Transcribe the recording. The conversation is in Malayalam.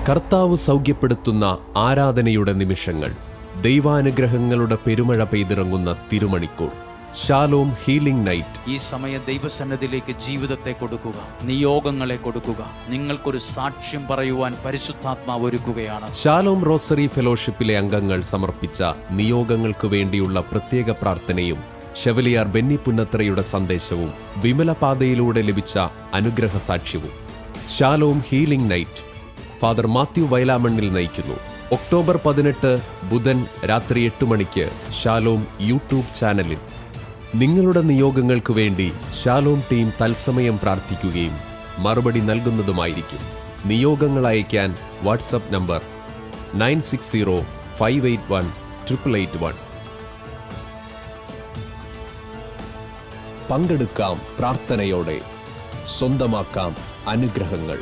കർത്താവ് സൗഖ്യപ്പെടുത്തുന്ന ആരാധനയുടെ നിമിഷങ്ങൾ, ദൈവാനുഗ്രഹങ്ങളുടെ പെരുമഴ പെയ്തിറങ്ങുന്ന തിരുമണിക്കൂർ. Shalom healing night. ഈ സമയം ദൈവസന്നിധിയിലേക്ക് ജീവിതത്തെ കൊടുക്കുക, നിയോഗങ്ങളെ കൊടുക്കുക. നിങ്ങൾക്കൊരു സാക്ഷ്യം പറയുവാൻ പരിശുദ്ധാത്മാവ് ഒരുക്കുകയാണ്. ഷാലോം റോസറി ഫെലോഷിപ്പിലെ അംഗങ്ങൾ സമർപ്പിച്ച നിയോഗങ്ങൾക്ക് വേണ്ടിയുള്ള പ്രത്യേക പ്രാർത്ഥനയും ഷെവലിയാർ ബെന്നി പുന്നത്രയുടെ സന്ദേശവും വിമലപാതയിലൂടെ ലഭിച്ച അനുഗ്രഹ സാക്ഷ്യവും. Shalom healing night father Mathew Vayalamannil നയിക്കുന്നു. ഒക്ടോബർ 18 ബുധൻ രാത്രി 8 മണിക്ക് ഷാലോം യൂട്യൂബ് ചാനലിൽ. നിങ്ങളുടെ നിയോഗങ്ങൾക്ക് വേണ്ടി ഷാലോം ടീം തത്സമയം പ്രാർത്ഥിക്കുകയും മറുപടി നൽകുന്നതുമായിരിക്കും. നിയോഗങ്ങൾ അയയ്ക്കാൻ വാട്സപ്പ് നമ്പർ 9605818881. പങ്കെടുക്കാം പ്രാർത്ഥനയോടെ, സ്വന്തമാക്കാം അനുഗ്രഹങ്ങൾ.